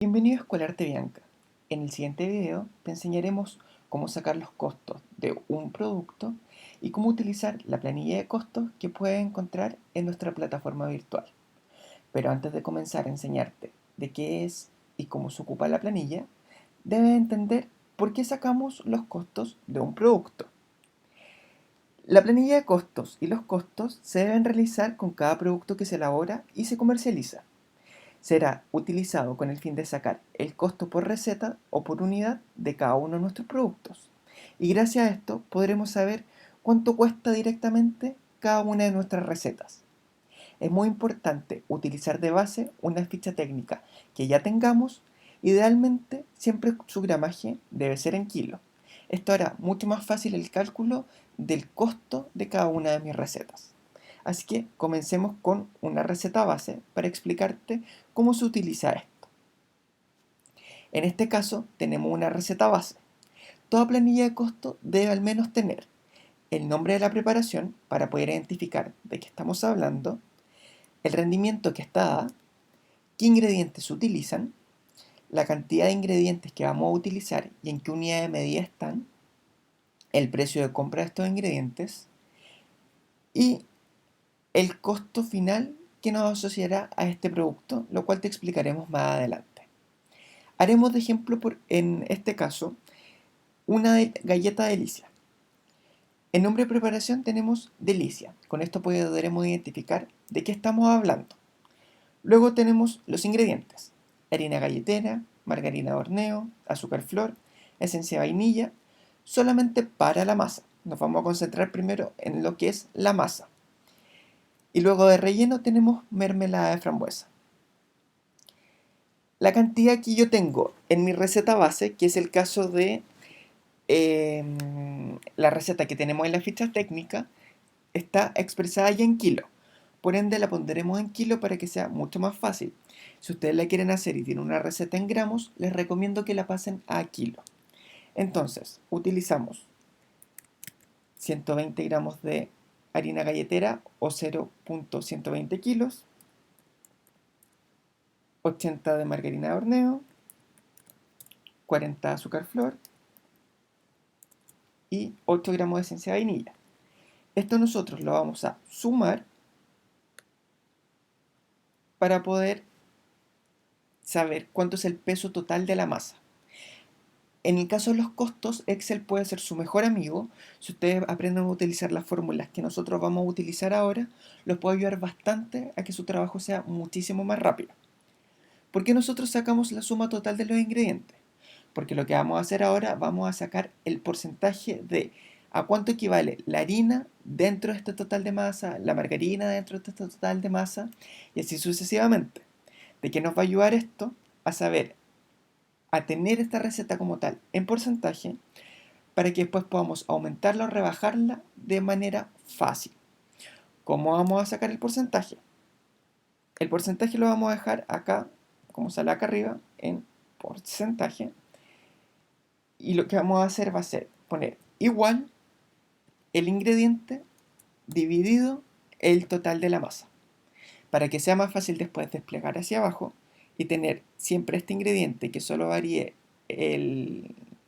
Bienvenido a Escolarte Bianca. En el siguiente video te enseñaremos cómo sacar los costos de un producto y cómo utilizar la planilla de costos que puedes encontrar en nuestra plataforma virtual. Pero antes de comenzar a enseñarte de qué es y cómo se ocupa la planilla, debes entender por qué sacamos los costos de un producto. La planilla de costos y los costos se deben realizar con cada producto que se elabora y se comercializa. Será utilizado con el fin de sacar el costo por receta o por unidad de cada uno de nuestros productos. Y gracias a esto podremos saber cuánto cuesta directamente cada una de nuestras recetas. Es muy importante utilizar de base una ficha técnica que ya tengamos. Idealmente siempre su gramaje debe ser en kilos. Esto hará mucho más fácil el cálculo del costo de cada una de mis recetas. Así que comencemos con una receta base para explicarte cómo se utiliza esto. En este caso tenemos una receta base. Toda planilla de costo debe al menos tener el nombre de la preparación para poder identificar de qué estamos hablando, el rendimiento que está dada, qué ingredientes se utilizan, la cantidad de ingredientes que vamos a utilizar y en qué unidad de medida están, el precio de compra de estos ingredientes y el costo final que nos asociará a este producto, lo cual te explicaremos más adelante. Haremos de ejemplo en este caso una galleta delicia. En nombre de preparación tenemos delicia. Con esto podremos identificar de qué estamos hablando. Luego tenemos los ingredientes: harina galletera, margarina de horneo, azúcar flor, esencia de vainilla, solamente para la masa. Nos vamos a concentrar primero en lo que es la masa. Y luego de relleno tenemos mermelada de frambuesa. La cantidad que yo tengo en mi receta base, que es el caso de la receta que tenemos en la ficha técnica, está expresada ya en kilo. Por ende la pondremos en kilo para que sea mucho más fácil. Si ustedes la quieren hacer y tienen una receta en gramos, les recomiendo que la pasen a kilo. Entonces, utilizamos 120 gramos de harina galletera o 0.120 kilos, 80 de margarina de horneo, 40 de azúcar flor y 8 gramos de esencia de vainilla. Esto nosotros lo vamos a sumar para poder saber cuánto es el peso total de la masa. En el caso de los costos, Excel puede ser su mejor amigo. Si ustedes aprenden a utilizar las fórmulas que nosotros vamos a utilizar ahora, los puede ayudar bastante a que su trabajo sea muchísimo más rápido. ¿Por qué nosotros sacamos la suma total de los ingredientes? Porque lo que vamos a hacer ahora, vamos a sacar el porcentaje de a cuánto equivale la harina dentro de este total de masa, la margarina dentro de este total de masa, y así sucesivamente. ¿De qué nos va a ayudar esto? A saber, a tener esta receta como tal en porcentaje, para que después podamos aumentarla o rebajarla de manera fácil. ¿Cómo vamos a sacar el porcentaje? El porcentaje lo vamos a dejar acá, como sale acá arriba, en porcentaje. Y lo que vamos a hacer va a ser poner igual el ingrediente dividido el total de la masa, para que sea más fácil después desplegar hacia abajo y tener siempre este ingrediente que solo varíe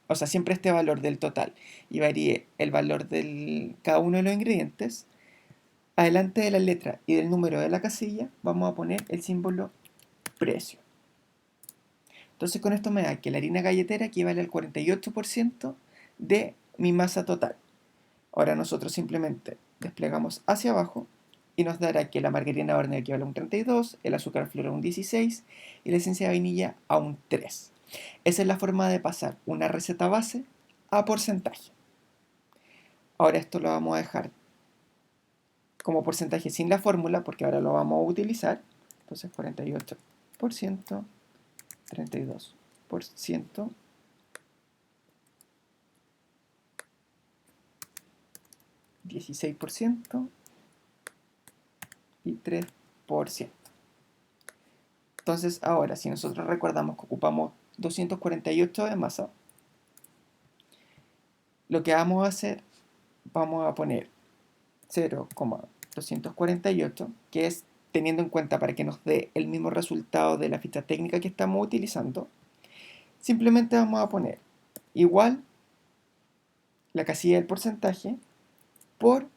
o sea, siempre este valor del total y varíe el valor de cada uno de los ingredientes. Adelante de la letra y del número de la casilla vamos a poner el símbolo precio. Entonces con esto me da que la harina galletera equivale al 48% de mi masa total. Ahora nosotros simplemente desplegamos hacia abajo y nos dará que la margarina de horneo equivale a un 32, el azúcar flor a un 16 y la esencia de vainilla a un 3. Esa es la forma de pasar una receta base a porcentaje. Ahora esto lo vamos a dejar como porcentaje sin la fórmula porque ahora lo vamos a utilizar. Entonces 48%, 32%, 16% y 3%. Entonces ahora, si nosotros recordamos que ocupamos 248 de masa, lo que vamos a hacer, vamos a poner 0,248, que es teniendo en cuenta para que nos dé el mismo resultado de la ficha técnica que estamos utilizando, simplemente vamos a poner igual la casilla del porcentaje por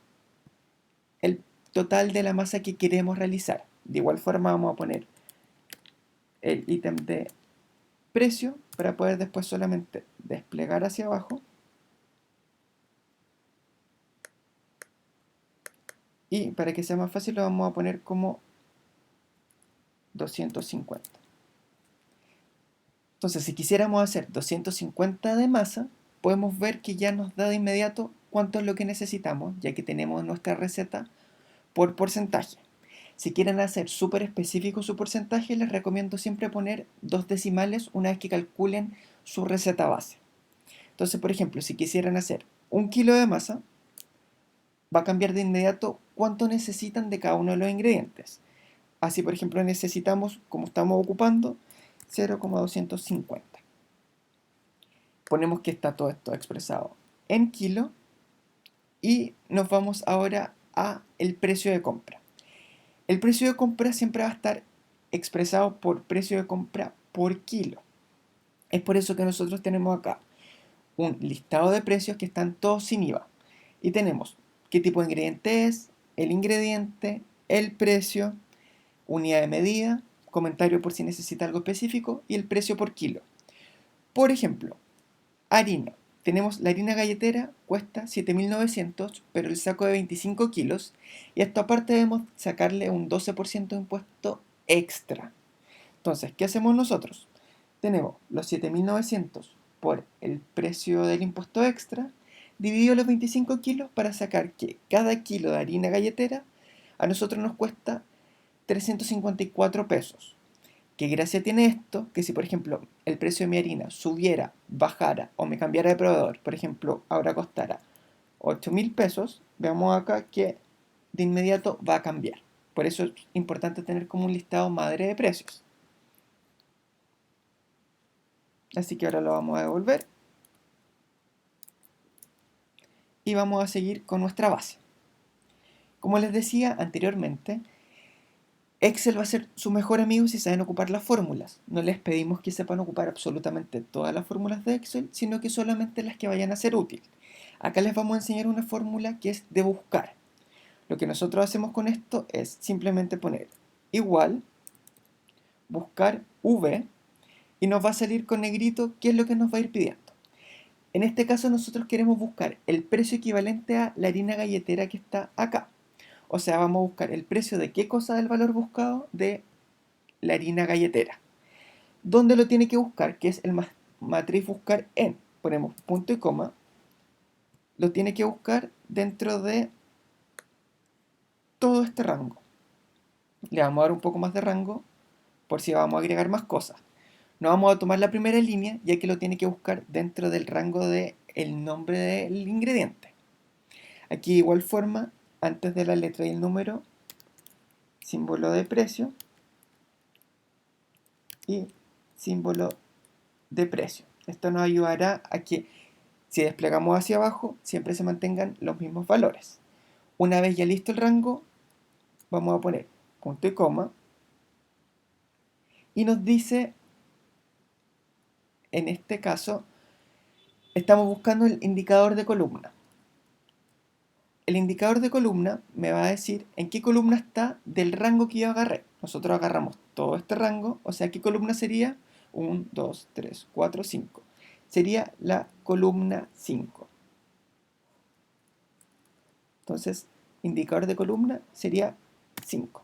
el total de la masa que queremos realizar. De igual forma vamos a poner el ítem de precio para poder después solamente desplegar hacia abajo y para que sea más fácil lo vamos a poner como 250. Entonces, si quisiéramos hacer 250 de masa, podemos ver que ya nos da de inmediato cuánto es lo que necesitamos, ya que tenemos nuestra receta por porcentaje. Si quieren hacer súper específico su porcentaje, les recomiendo siempre poner 2 decimales una vez que calculen su receta base. Entonces, por ejemplo, si quisieran hacer 1 kilo de masa, va a cambiar de inmediato cuánto necesitan de cada uno de los ingredientes. Así, por ejemplo, necesitamos, como estamos ocupando, 0,250. Ponemos que está todo esto expresado en kilo y nos vamos ahora a el precio de compra. El precio de compra siempre va a estar expresado por precio de compra por kilo. Es por eso que nosotros tenemos acá un listado de precios que están todos sin IVA. Y tenemos qué tipo de ingrediente es, el ingrediente, el precio, unidad de medida, comentario por si necesita algo específico y el precio por kilo. Por ejemplo, harina. Tenemos la harina galletera, cuesta 7.900, pero el saco de 25 kilos. Y esto aparte debemos sacarle un 12% de impuesto extra. Entonces, ¿qué hacemos nosotros? Tenemos los 7.900 por el precio del impuesto extra, dividido los 25 kilos para sacar que cada kilo de harina galletera a nosotros nos cuesta 354 pesos. ¿Qué gracia tiene esto? Que si por ejemplo el precio de mi harina subiera, bajara o me cambiara de proveedor, por ejemplo ahora costara 8.000 pesos, veamos acá que de inmediato va a cambiar. Por eso es importante tener como un listado madre de precios. Así que ahora lo vamos a devolver y vamos a seguir con nuestra base. Como les decía anteriormente, Excel va a ser su mejor amigo si saben ocupar las fórmulas. No les pedimos que sepan ocupar absolutamente todas las fórmulas de Excel, sino que solamente las que vayan a ser útiles. Acá les vamos a enseñar una fórmula que es de buscar. Lo que nosotros hacemos con esto es simplemente poner igual, buscar V, y nos va a salir con negrito qué es lo que nos va a ir pidiendo. En este caso nosotros queremos buscar el precio equivalente a la harina galletera que está acá. O sea, vamos a buscar el precio de qué cosa del valor buscado de la harina galletera. ¿Dónde lo tiene que buscar? Que es el matriz buscar en. Ponemos punto y coma. Lo tiene que buscar dentro de todo este rango. Le vamos a dar un poco más de rango por si vamos a agregar más cosas. No vamos a tomar la primera línea ya que lo tiene que buscar dentro del rango del nombre del ingrediente. Aquí de igual forma, antes de la letra y el número, símbolo de precio y símbolo de precio. Esto nos ayudará a que si desplegamos hacia abajo siempre se mantengan los mismos valores. Una vez ya listo el rango, vamos a poner punto y coma y nos dice, en este caso, estamos buscando el indicador de columna. El indicador de columna me va a decir en qué columna está del rango que yo agarré. Nosotros agarramos todo este rango, o sea, ¿qué columna sería? 1, 2, 3, 4, 5. Sería la columna 5. Entonces, indicador de columna sería 5.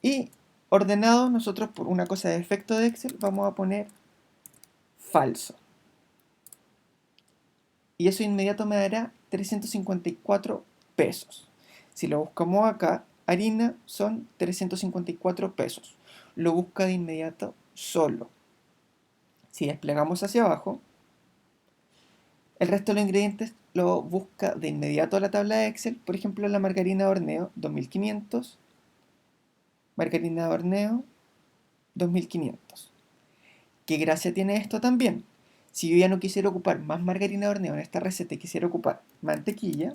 Y ordenado, nosotros por una cosa de efecto de Excel vamos a poner falso. Y eso inmediato me dará 354 pesos. Si lo buscamos acá, harina son 354 pesos. Lo busca de inmediato solo. Si desplegamos hacia abajo, el resto de los ingredientes lo busca de inmediato a la tabla de Excel. Por ejemplo, la margarina de horneo, 2500. Margarina de horneo, 2500. ¿Qué gracia tiene esto también? Si yo ya no quisiera ocupar más margarina de horneo en esta receta y quisiera ocupar mantequilla,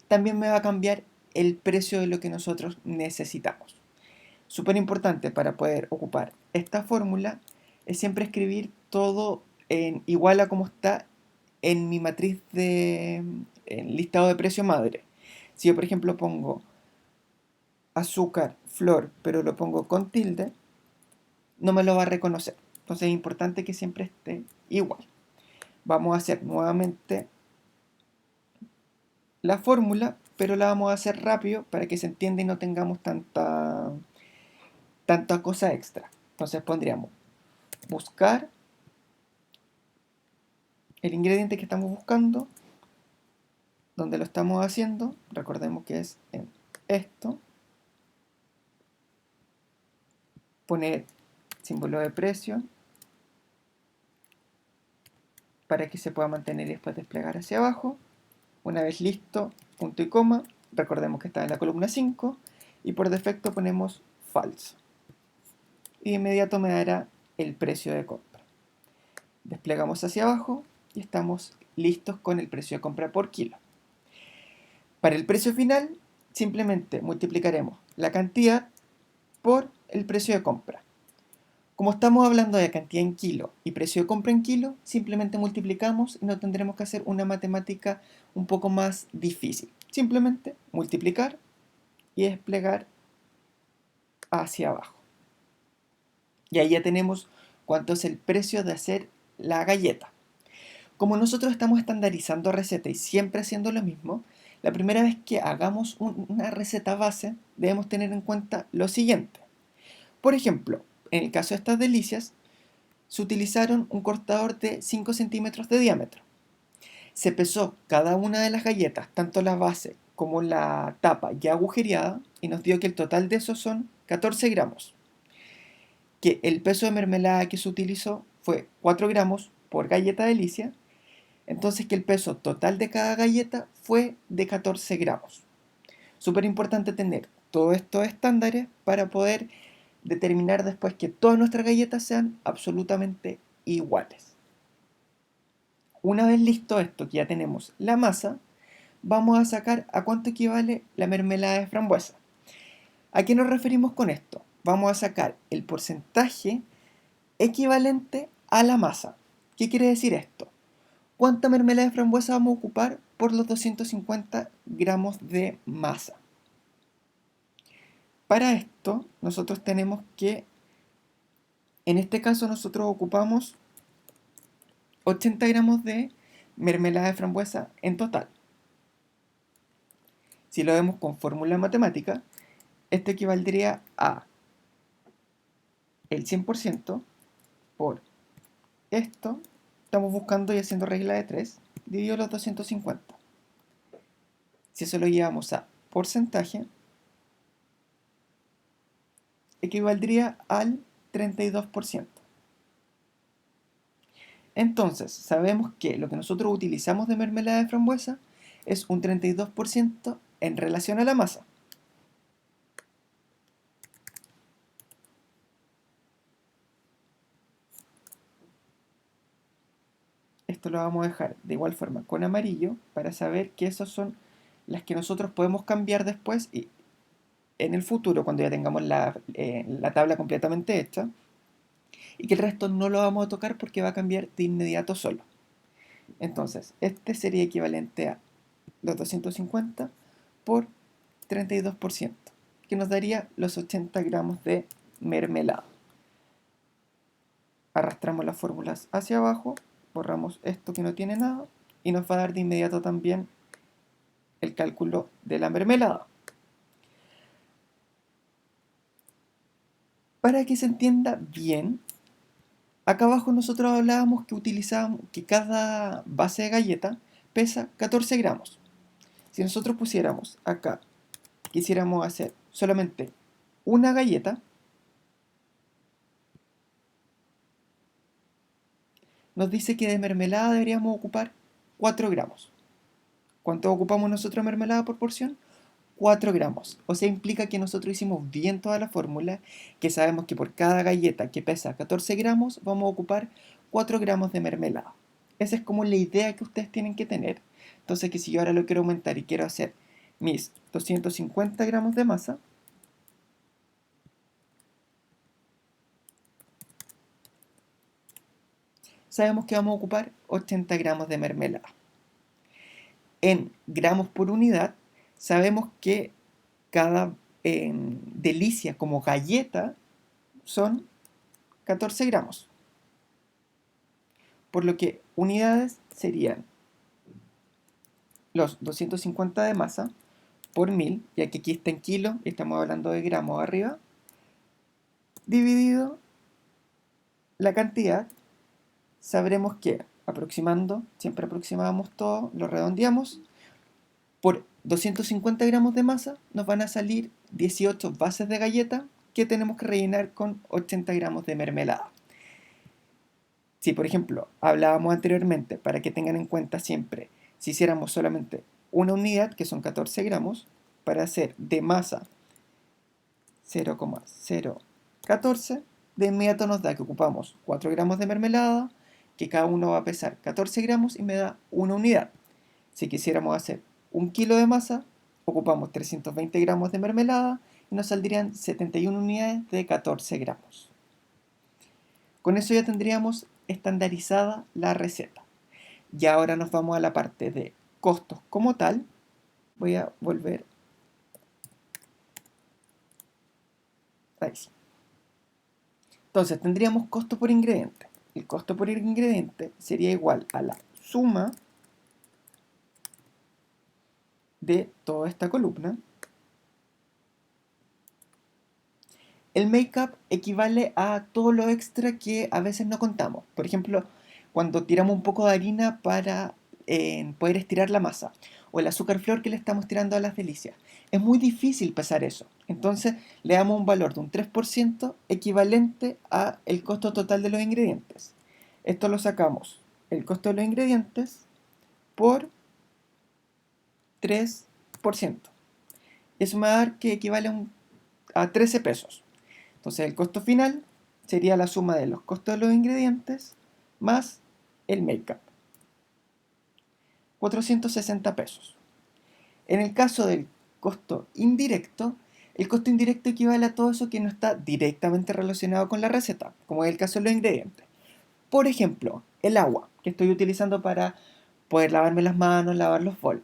también me va a cambiar el precio de lo que nosotros necesitamos. Súper importante para poder ocupar esta fórmula es siempre escribir todo en igual a como está en mi matriz de en listado de precio madre. Si yo, por ejemplo, pongo azúcar, flor, pero lo pongo con tilde, no me lo va a reconocer. Entonces es importante que siempre esté igual. Vamos a hacer nuevamente la fórmula, pero la vamos a hacer rápido para que se entienda y no tengamos tanta cosa extra. Entonces pondríamos buscar el ingrediente que estamos buscando, donde lo estamos haciendo, recordemos que es en esto, poner símbolo de precio para que se pueda mantener y después desplegar hacia abajo. Una vez listo, punto y coma, recordemos que está en la columna 5 y por defecto ponemos falso. Y de inmediato me dará el precio de compra. Desplegamos hacia abajo y estamos listos con el precio de compra por kilo. Para el precio final, simplemente multiplicaremos la cantidad por el precio de compra. Como estamos hablando de cantidad en kilo y precio de compra en kilo, simplemente multiplicamos y no tendremos que hacer una matemática un poco más difícil. Simplemente multiplicar y desplegar hacia abajo. Y ahí ya tenemos cuánto es el precio de hacer la galleta. Como nosotros estamos estandarizando receta y siempre haciendo lo mismo, la primera vez que hagamos una receta base debemos tener en cuenta lo siguiente. Por ejemplo, en el caso de estas delicias, se utilizaron un cortador de 5 centímetros de diámetro. Se pesó cada una de las galletas, tanto la base como la tapa ya agujereada, y nos dio que el total de esos son 14 gramos. Que el peso de mermelada que se utilizó fue 4 gramos por galleta delicia, entonces que el peso total de cada galleta fue de 14 gramos. Súper importante tener todos estos estándares para poder determinar después que todas nuestras galletas sean absolutamente iguales. Una vez listo esto, que ya tenemos la masa, vamos a sacar a cuánto equivale la mermelada de frambuesa. ¿A qué nos referimos con esto? Vamos a sacar el porcentaje equivalente a la masa. ¿Qué quiere decir esto? ¿Cuánta mermelada de frambuesa vamos a ocupar por los 250 gramos de masa? Para esto, nosotros tenemos que, en este caso, nosotros ocupamos 80 gramos de mermelada de frambuesa en total. Si lo vemos con fórmula matemática, esto equivaldría a el 100% por esto, estamos buscando y haciendo regla de 3, dividido los 250. Si eso lo llevamos a porcentaje, equivaldría al 32%. Entonces, sabemos que lo que nosotros utilizamos de mermelada de frambuesa es un 32% en relación a la masa. Esto lo vamos a dejar de igual forma con amarillo para saber que esas son las que nosotros podemos cambiar después y en el futuro, cuando ya tengamos la tabla completamente hecha, y que el resto no lo vamos a tocar porque va a cambiar de inmediato solo. Entonces, este sería equivalente a los 250 por 32%, que nos daría los 80 gramos de mermelada. Arrastramos las fórmulas hacia abajo, borramos esto que no tiene nada y nos va a dar de inmediato también el cálculo de la mermelada. Para que se entienda bien, acá abajo nosotros hablábamos que cada base de galleta pesa 14 gramos. Si nosotros pusiéramos acá, quisiéramos hacer solamente una galleta, nos dice que de mermelada deberíamos ocupar 4 gramos. ¿Cuánto ocupamos nosotros de mermelada por porción? 4 gramos. O sea, implica que nosotros hicimos bien toda la fórmula, que sabemos que por cada galleta que pesa 14 gramos vamos a ocupar 4 gramos de mermelada. Esa es como la idea que ustedes tienen que tener. Entonces, que si yo ahora lo quiero aumentar y quiero hacer mis 250 gramos de masa sabemos que vamos a ocupar 80 gramos de mermelada. En gramos por unidad, sabemos que cada delicia como galleta son 14 gramos. Por lo que unidades serían los 250 de masa por 1000, ya que aquí está en kilos y estamos hablando de gramos arriba, dividido la cantidad, sabremos que aproximando, siempre aproximamos todo, lo redondeamos, por 250 gramos de masa nos van a salir 18 bases de galleta que tenemos que rellenar con 80 gramos de mermelada. Si por ejemplo hablábamos anteriormente, para que tengan en cuenta siempre, si hiciéramos solamente una unidad, que son 14 gramos, para hacer de masa 0,014, de inmediato nos da que ocupamos 4 gramos de mermelada, que cada uno va a pesar 14 gramos y me da una unidad. Si quisiéramos hacer un kilo de masa, ocupamos 320 gramos de mermelada y nos saldrían 71 unidades de 14 gramos. Con eso ya tendríamos estandarizada la receta. Y ahora nos vamos a la parte de costos como tal. Voy a volver. Ahí sí. Entonces tendríamos costo por ingrediente. El costo por ingrediente sería igual a la suma de toda esta columna. El make-up equivale a todo lo extra que a veces no contamos. Por ejemplo, cuando tiramos un poco de harina para poder estirar la masa, o el azúcar flor que le estamos tirando a las delicias. Es muy difícil pesar eso. Entonces le damos un valor de un 3% equivalente a el costo total de los ingredientes. Esto lo sacamos, el costo de los ingredientes, por 3%. Eso me va a dar que equivale a 13 pesos. Entonces el costo final sería la suma de los costos de los ingredientes más el make-up. 460 pesos. En el caso del costo indirecto, el costo indirecto equivale a todo eso que no está directamente relacionado con la receta, como es el caso de los ingredientes. Por ejemplo, el agua que estoy utilizando para poder lavarme las manos, lavar los bols.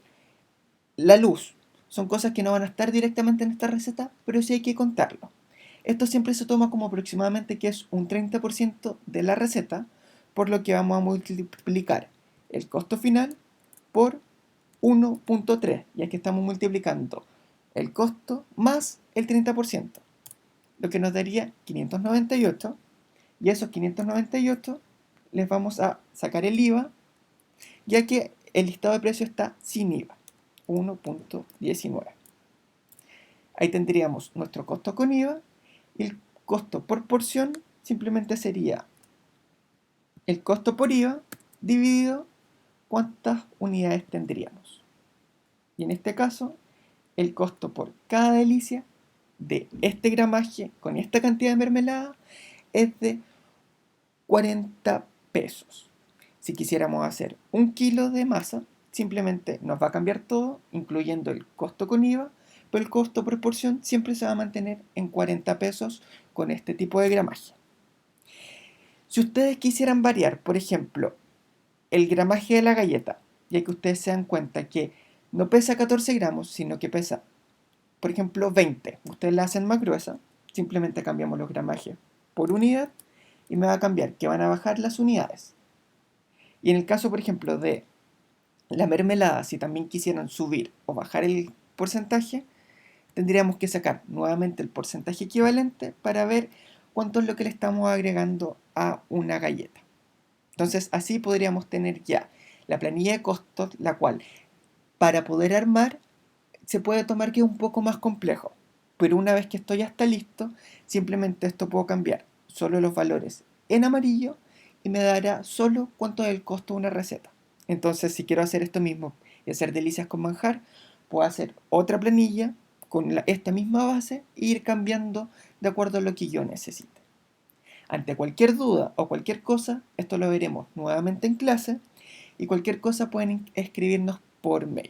La luz. Son cosas que no van a estar directamente en esta receta, pero sí hay que contarlo. Esto siempre se toma como aproximadamente que es un 30% de la receta, por lo que vamos a multiplicar el costo final por 1,3, ya que estamos multiplicando el costo más el 30%, lo que nos daría 598, y a esos 598 les vamos a sacar el IVA, ya que el listado de precios está sin IVA, 1,19. Ahí tendríamos nuestro costo con IVA, y el costo por porción simplemente sería el costo por IVA dividido cuántas unidades tendríamos. Y en este caso, el costo por cada delicia de este gramaje con esta cantidad de mermelada es de 40 pesos. Si quisiéramos hacer un kilo de masa, simplemente nos va a cambiar todo, incluyendo el costo con IVA, pero el costo por porción siempre se va a mantener en 40 pesos con este tipo de gramaje. Si ustedes quisieran variar, por ejemplo, el gramaje de la galleta, ya que ustedes se dan cuenta que no pesa 14 gramos, sino que pesa, por ejemplo, 20. Ustedes la hacen más gruesa, simplemente cambiamos los gramajes por unidad y me va a cambiar que van a bajar las unidades. Y en el caso, por ejemplo, de la mermelada, si también quisieran subir o bajar el porcentaje, tendríamos que sacar nuevamente el porcentaje equivalente para ver cuánto es lo que le estamos agregando a una galleta. Entonces así podríamos tener ya la planilla de costos, la cual para poder armar se puede tomar que es un poco más complejo, pero una vez que esto ya está listo, simplemente esto puedo cambiar solo los valores en amarillo y me dará solo cuánto es el costo de una receta. Entonces si quiero hacer esto mismo y hacer delicias con manjar, puedo hacer otra planilla con esta misma base e ir cambiando de acuerdo a lo que yo necesite. Ante cualquier duda o cualquier cosa, esto lo veremos nuevamente en clase, y cualquier cosa pueden escribirnos por mail.